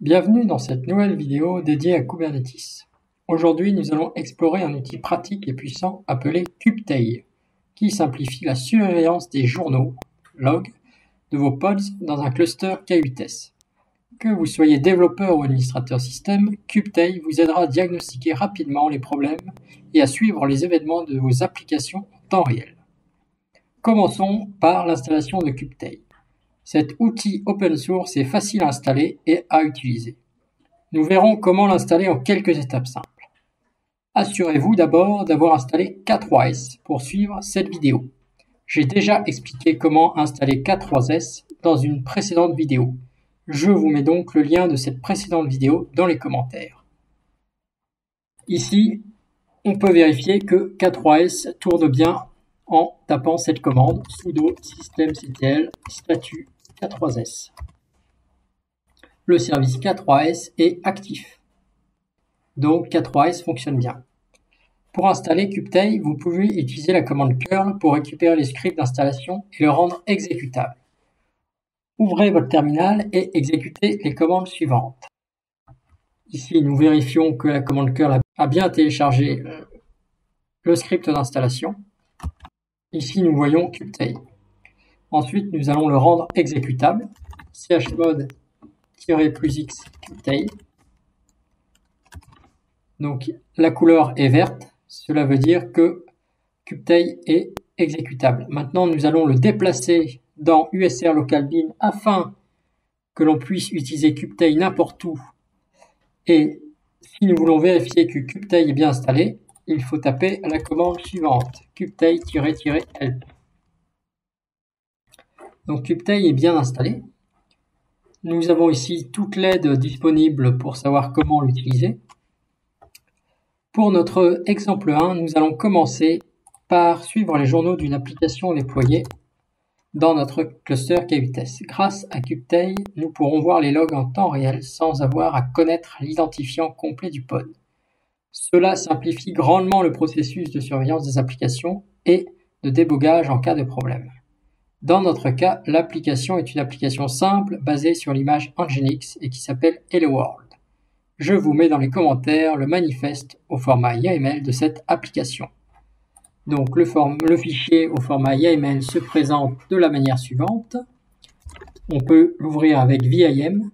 Bienvenue dans cette nouvelle vidéo dédiée à Kubernetes. Aujourd'hui, nous allons explorer un outil pratique et puissant appelé Kubetail, qui simplifie la surveillance des journaux, logs, de vos pods dans un cluster K8s. Que vous soyez développeur ou administrateur système, Kubetail vous aidera à diagnostiquer rapidement les problèmes et à suivre les événements de vos applications en temps réel. Commençons par l'installation de Kubetail. Cet outil open source est facile à installer et à utiliser. Nous verrons comment l'installer en quelques étapes simples. Assurez-vous d'abord d'avoir installé K3s pour suivre cette vidéo. J'ai déjà expliqué comment installer K3s dans une précédente vidéo. Je vous mets donc le lien de cette précédente vidéo dans les commentaires. Ici, on peut vérifier que K3s tourne bien en tapant cette commande sudo systemctl statut K3s. Le service K3s est actif. Donc K3s fonctionne bien. Pour installer Kubetail, vous pouvez utiliser la commande curl pour récupérer les scripts d'installation et le rendre exécutable. Ouvrez votre terminal et exécutez les commandes suivantes. Ici, nous vérifions que la commande curl a bien téléchargé le script d'installation. Ici, nous voyons Kubetail. Ensuite, nous allons le rendre exécutable. chmod-+x Kubetail. Donc, la couleur est verte. Cela veut dire que Kubetail est exécutable. Maintenant, nous allons le déplacer dans USR local bin afin que l'on puisse utiliser Kubetail n'importe où. Et si nous voulons vérifier que Kubetail est bien installé, il faut taper la commande suivante, kubetail-help. Donc Kubetail est bien installé. Nous avons ici toute l'aide disponible pour savoir comment l'utiliser. Pour notre exemple 1, nous allons commencer par suivre les journaux d'une application déployée dans notre cluster K8s. Grâce à Kubetail, nous pourrons voir les logs en temps réel sans avoir à connaître l'identifiant complet du pod. Cela simplifie grandement le processus de surveillance des applications et de débogage en cas de problème. Dans notre cas, l'application est une application simple basée sur l'image Nginx et qui s'appelle Hello World. Je vous mets dans les commentaires le manifeste au format YAML de cette application. Donc le fichier au format YAML se présente de la manière suivante. On peut l'ouvrir avec vim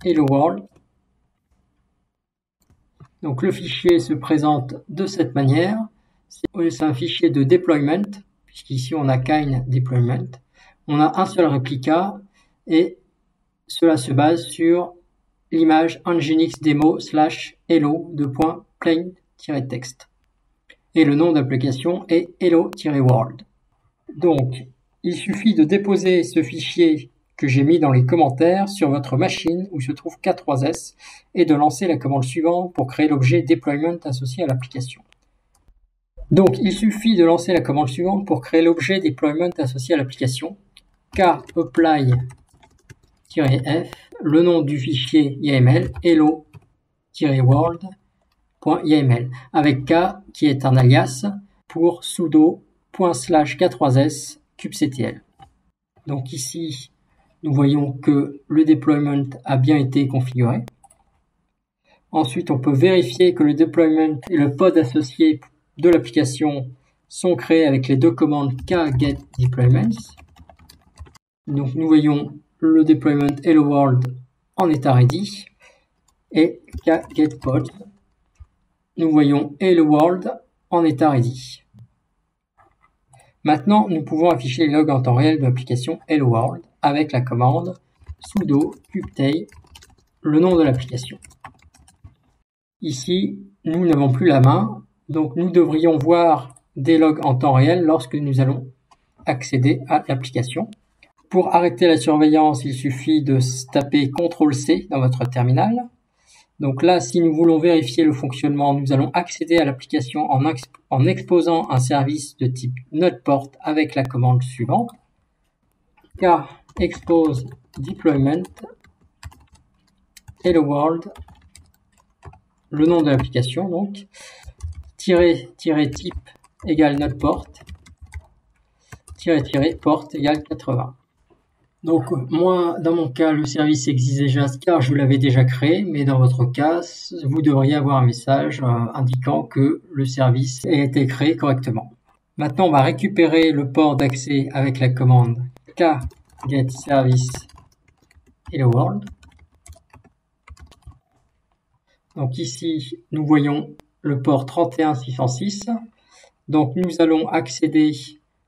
Hello World. Donc le fichier se présente de cette manière. C'est un fichier de deployment, puisqu'ici on a Kind Deployment. On a un seul réplica et cela se base sur l'image nginx demo /hello plain-text. Et le nom d'application est hello-world. Donc, il suffit de déposer ce fichier que j'ai mis dans les commentaires sur votre machine où se trouve K3s et de lancer la commande suivante pour créer l'objet deployment associé à l'application. Donc, il suffit de lancer la commande suivante pour créer l'objet deployment associé à l'application kapply-f, le nom du fichier YAML hello-world.yaml avec K qui est un alias pour sudo./k3s kubectl. Donc ici, nous voyons que le deployment a bien été configuré. Ensuite, on peut vérifier que le deployment et le pod associé de l'application sont créés avec les deux commandes kgetDeployments. Donc nous voyons le deployment Hello World en état ready et kgetPods. Nous voyons Hello World en état ready. Maintenant, nous pouvons afficher les logs en temps réel de l'application Hello World avec la commande sudo kubetail, le nom de l'application. Ici, nous n'avons plus la main, donc nous devrions voir des logs en temps réel lorsque nous allons accéder à l'application. Pour arrêter la surveillance, il suffit de taper CTRL-C dans votre terminal. Donc là, si nous voulons vérifier le fonctionnement, nous allons accéder à l'application en exposant un service de type node-port avec la commande suivante kexpose deployment hello world, le nom de l'application donc --type égale node-port --port égale 80. Donc moi, dans mon cas, le service existe déjà car je l'avais déjà créé, mais dans votre cas, vous devriez avoir un message indiquant que le service a été créé correctement. Maintenant, on va récupérer le port d'accès avec la commande kgetService hello world. Donc ici, nous voyons le port 31606. Donc nous allons accéder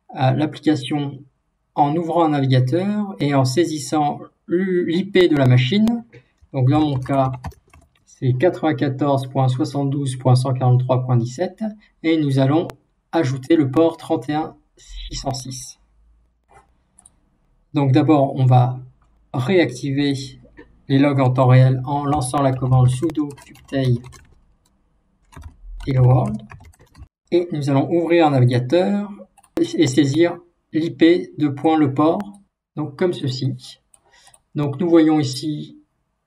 à l'application en ouvrant un navigateur et en saisissant l'IP de la machine. Donc dans mon cas, c'est 94.72.143.17 et nous allons ajouter le port 31606. Donc d'abord, on va réactiver les logs en temps réel en lançant la commande sudo kubetail hello world. Et nous allons ouvrir un navigateur et saisir l'IP de point le port, donc comme ceci. Donc nous voyons ici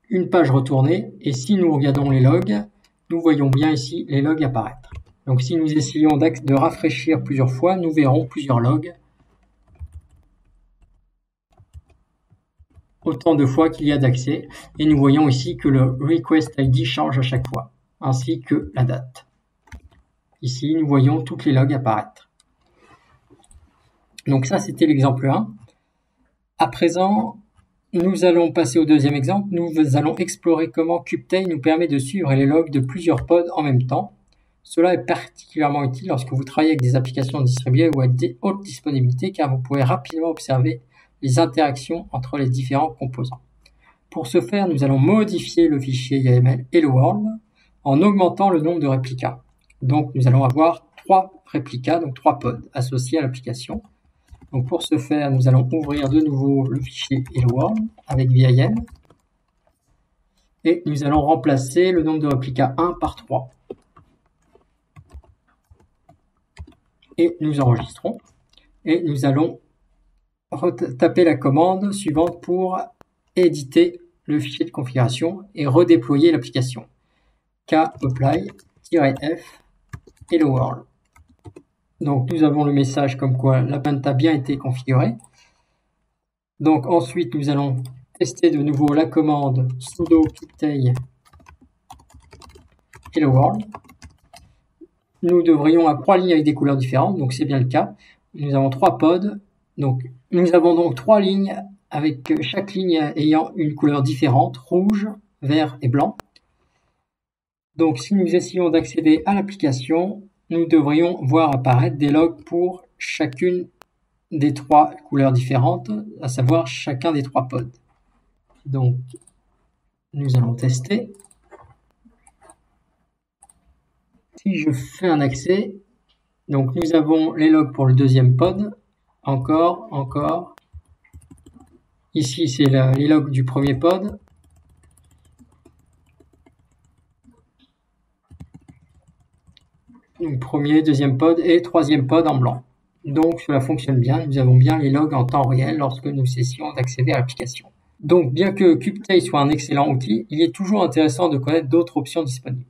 une page retournée et si nous regardons les logs, nous voyons bien ici les logs apparaître. Donc si nous essayons de rafraîchir plusieurs fois, nous verrons plusieurs logs. Autant de fois qu'il y a d'accès et nous voyons ici que le request ID change à chaque fois, ainsi que la date. Ici, nous voyons toutes les logs apparaître. Donc ça, c'était l'exemple 1. À présent, nous allons passer au deuxième exemple. Nous allons explorer comment kubetail nous permet de suivre les logs de plusieurs pods en même temps. Cela est particulièrement utile lorsque vous travaillez avec des applications distribuées ou à haute disponibilité car vous pouvez rapidement observer les interactions entre les différents composants. Pour ce faire, nous allons modifier le fichier YAML hello world en augmentant le nombre de réplicas. Donc nous allons avoir 3 réplicas, donc 3 pods associés à l'application. Donc pour ce faire, nous allons ouvrir de nouveau le fichier hello world avec vim et nous allons remplacer le nombre de réplicas 1 par 3. Et nous enregistrons et nous allons taper la commande suivante pour éditer le fichier de configuration et redéployer l'application. kapply-f hello world. Donc nous avons le message comme quoi la pente a bien été configurée. Donc ensuite nous allons tester de nouveau la commande sudo kubetail hello world. Nous devrions avoir 3 lignes avec des couleurs différentes, donc c'est bien le cas. Nous avons 3 pods. Donc nous avons donc 3 lignes avec chaque ligne ayant une couleur différente, rouge, vert et blanc. Donc si nous essayons d'accéder à l'application, nous devrions voir apparaître des logs pour chacune des 3 couleurs différentes, à savoir chacun des 3 pods. Donc nous allons tester. Si je fais un accès, donc nous avons les logs pour le deuxième pod, encore. Ici, c'est les logs du premier pod. Donc, premier, deuxième pod et troisième pod en blanc. Donc cela fonctionne bien, nous avons bien les logs en temps réel lorsque nous cessions d'accéder à l'application. Donc bien que kubetail soit un excellent outil, il est toujours intéressant de connaître d'autres options disponibles.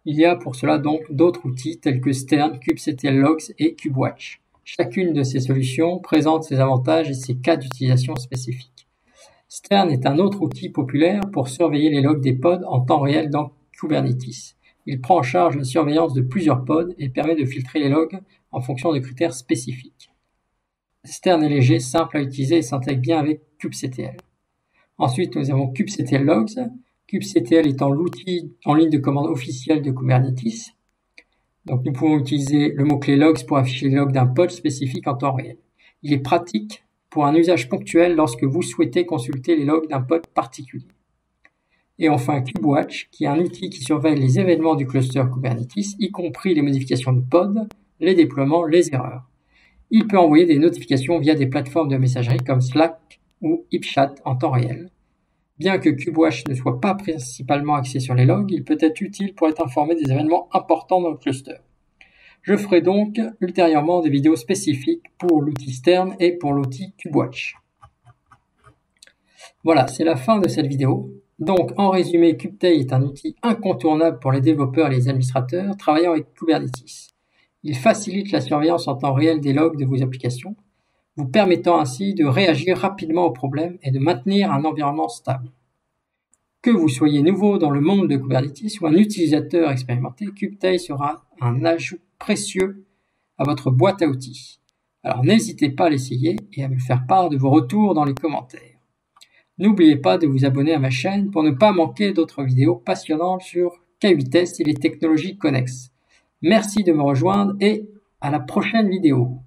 Il y a pour cela donc d'autres outils tels que Stern, kubectl logs et kubewatch. Chacune de ces solutions présente ses avantages et ses cas d'utilisation spécifiques. Stern est un autre outil populaire pour surveiller les logs des pods en temps réel dans Kubernetes. Il prend en charge la surveillance de plusieurs pods et permet de filtrer les logs en fonction de critères spécifiques. Stern est léger, simple à utiliser et s'intègre bien avec kubectl. Ensuite, nous avons kubectl logs. kubectl étant l'outil en ligne de commande officielle de Kubernetes. Donc nous pouvons utiliser le mot-clé logs pour afficher les logs d'un pod spécifique en temps réel. Il est pratique pour un usage ponctuel lorsque vous souhaitez consulter les logs d'un pod particulier. Et enfin kubewatch, qui est un outil qui surveille les événements du cluster Kubernetes, y compris les modifications de pod, les déploiements, les erreurs. Il peut envoyer des notifications via des plateformes de messagerie comme Slack ou HipChat en temps réel. Bien que kubewatch ne soit pas principalement axé sur les logs, il peut être utile pour être informé des événements importants dans le cluster. Je ferai donc ultérieurement des vidéos spécifiques pour l'outil Stern et pour l'outil kubewatch. Voilà, c'est la fin de cette vidéo. Donc, en résumé, kubetail est un outil incontournable pour les développeurs et les administrateurs travaillant avec Kubernetes. Il facilite la surveillance en temps réel des logs de vos applications. vous permettant ainsi de réagir rapidement aux problèmes et de maintenir un environnement stable. Que vous soyez nouveau dans le monde de Kubernetes ou un utilisateur expérimenté, Kubetail sera un ajout précieux à votre boîte à outils. Alors n'hésitez pas à l'essayer et à me faire part de vos retours dans les commentaires. N'oubliez pas de vous abonner à ma chaîne pour ne pas manquer d'autres vidéos passionnantes sur K8 Test et les technologies connexes. Merci de me rejoindre et à la prochaine vidéo.